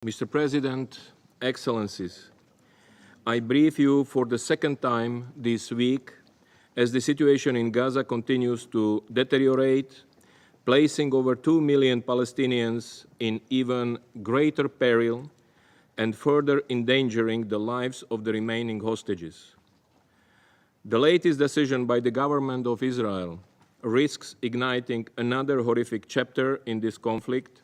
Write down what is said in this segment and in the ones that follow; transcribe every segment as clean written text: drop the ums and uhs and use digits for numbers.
Mr. President, Excellencies, I brief you for the second time this week as the situation in Gaza continues to deteriorate, placing over 2 million Palestinians in even greater peril and further endangering the lives of the remaining hostages. The latest decision by the government of Israel risks igniting another horrific chapter in this conflict,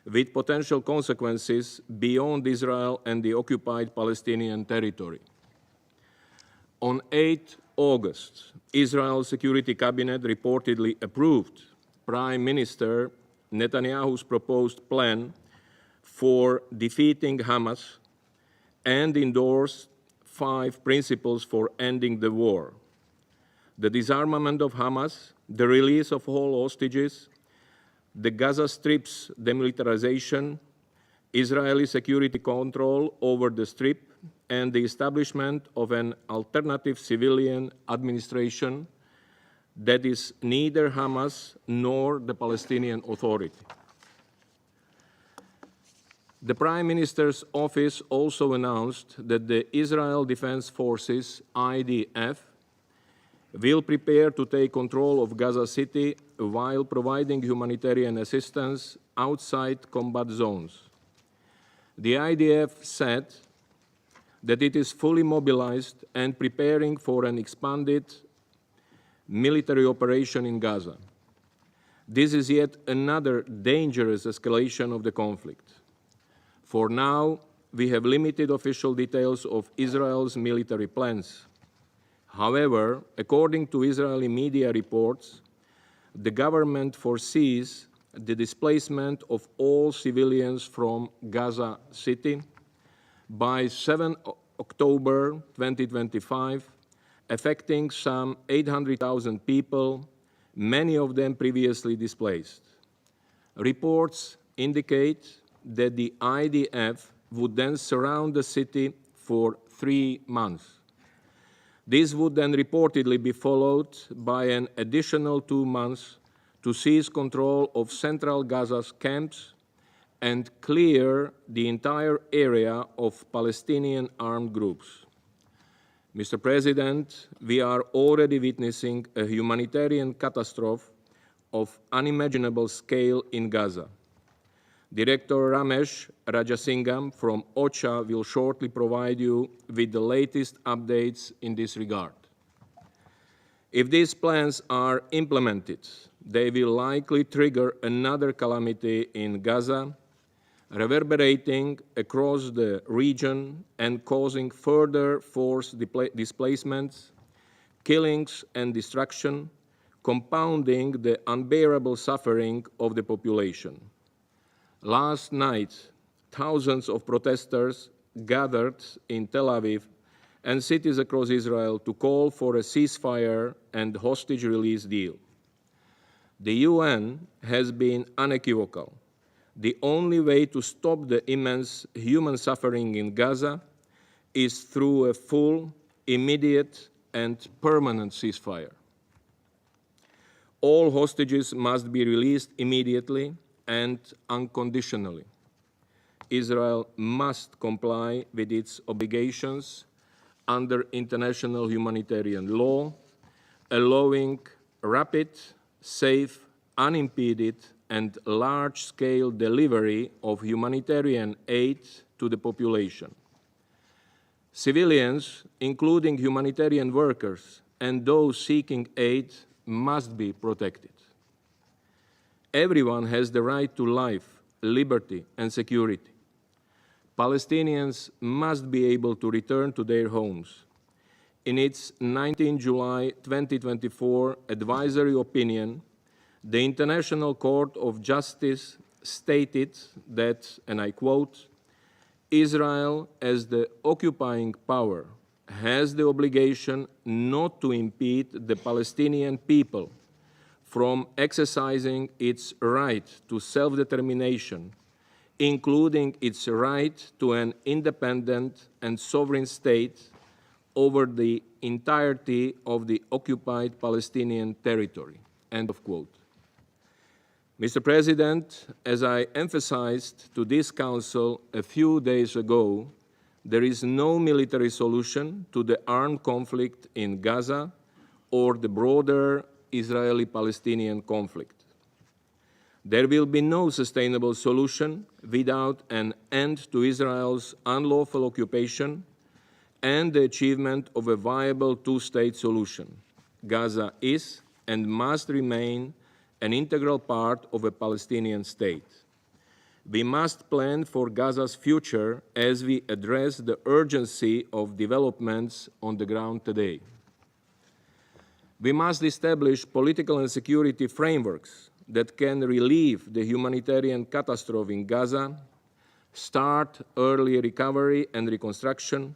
with potential consequences beyond Israel and the occupied Palestinian territory. On 8 August, Israel's Security Cabinet reportedly approved Prime Minister Netanyahu's proposed plan for defeating Hamas and endorsed 5 principles for ending the war: the disarmament of Hamas, the release of all hostages, the Gaza Strip's demilitarization, Israeli security control over the Strip, and the establishment of an alternative civilian administration that is neither Hamas nor the Palestinian Authority. The Prime Minister's office also announced that the Israel Defense Forces, IDF, will prepare to take control of Gaza City while providing humanitarian assistance outside combat zones. The IDF said that it is fully mobilized and preparing for an expanded military operation in Gaza. This is yet another dangerous escalation of the conflict. For now, we have limited official details of Israel's military plans. However, according to Israeli media reports, the government foresees the displacement of all civilians from Gaza City by 7 October 2025, affecting some 800,000 people, many of them previously displaced. Reports indicate that the IDF would then surround the city for 3 months. This would then reportedly be followed by an additional 2 months to seize control of central Gaza's camps and clear the entire area of Palestinian armed groups. Mr. President, we are already witnessing a humanitarian catastrophe of unimaginable scale in Gaza. Director Ramesh Rajasingham from OCHA will shortly provide you with the latest updates in this regard. If these plans are implemented, they will likely trigger another calamity in Gaza, reverberating across the region and causing further forced displacements, killings, and destruction, compounding the unbearable suffering of the population. Last night, thousands of protesters gathered in Tel Aviv and cities across Israel to call for a ceasefire and hostage release deal. The UN has been unequivocal. The only way to stop the immense human suffering in Gaza is through a full, immediate, and permanent ceasefire. All hostages must be released immediately and unconditionally. Israel must comply with its obligations under international humanitarian law, allowing rapid, safe, unimpeded, and large-scale delivery of humanitarian aid to the population. Civilians, including humanitarian workers and those seeking aid, must be protected. Everyone has the right to life, liberty, and security. Palestinians must be able to return to their homes. In its 19 July 2024 advisory opinion, the International Court of Justice stated that, and I quote, "Israel, as the occupying power, has the obligation not to impede the Palestinian people from exercising its right to self-determination, including its right to an independent and sovereign state over the entirety of the occupied Palestinian territory." End of quote. Mr. President, as I emphasized to this Council a few days ago, there is no military solution to the armed conflict in Gaza or the broader Israeli-Palestinian conflict. There will be no sustainable solution without an end to Israel's unlawful occupation and the achievement of a viable two-state solution. Gaza is and must remain an integral part of a Palestinian state. We must plan for Gaza's future as we address the urgency of developments on the ground today. We must establish political and security frameworks that can relieve the humanitarian catastrophe in Gaza, start early recovery and reconstruction,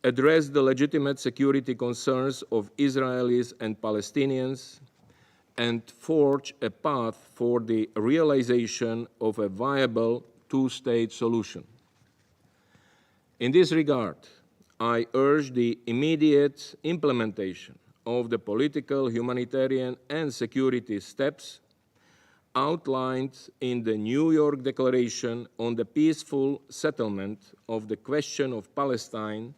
address the legitimate security concerns of Israelis and Palestinians, and forge a path for the realization of a viable two-state solution. In this regard, I urge the immediate implementation of the political, humanitarian, and security steps outlined in the New York Declaration on the peaceful settlement of the question of Palestine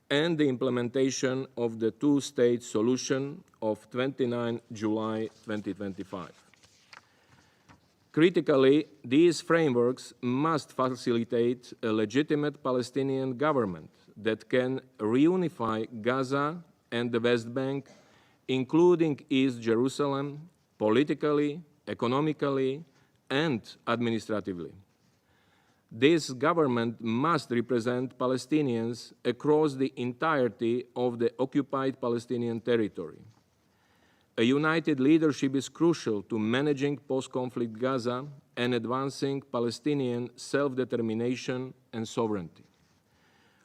and the implementation of the two-state solution of 29 July 2025. Critically, these frameworks must facilitate a legitimate Palestinian government that can reunify Gaza and the West Bank, including East Jerusalem, politically, economically, and administratively. This government must represent Palestinians across the entirety of the occupied Palestinian territory. A united leadership is crucial to managing post-conflict Gaza and advancing Palestinian self-determination and sovereignty.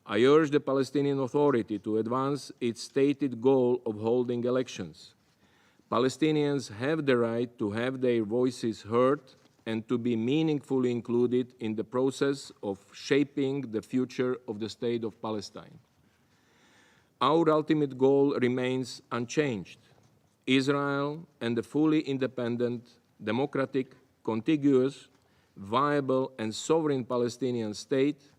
I urge the Palestinian Authority to advance its stated goal of holding elections. Palestinians have the right to have their voices heard and to be meaningfully included in the process of shaping the future of the State of Palestine. Our ultimate goal remains unchanged: Israel and a fully independent, democratic, contiguous, viable, and sovereign Palestinian state,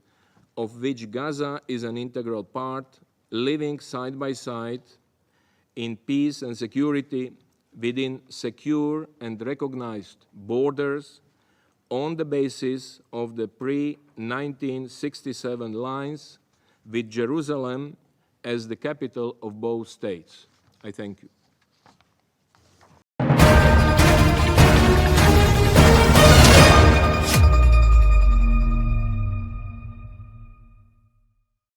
of which Gaza is an integral part, living side by side in peace and security within secure and recognized borders on the basis of the pre-1967 lines, with Jerusalem as the capital of both states. I thank you.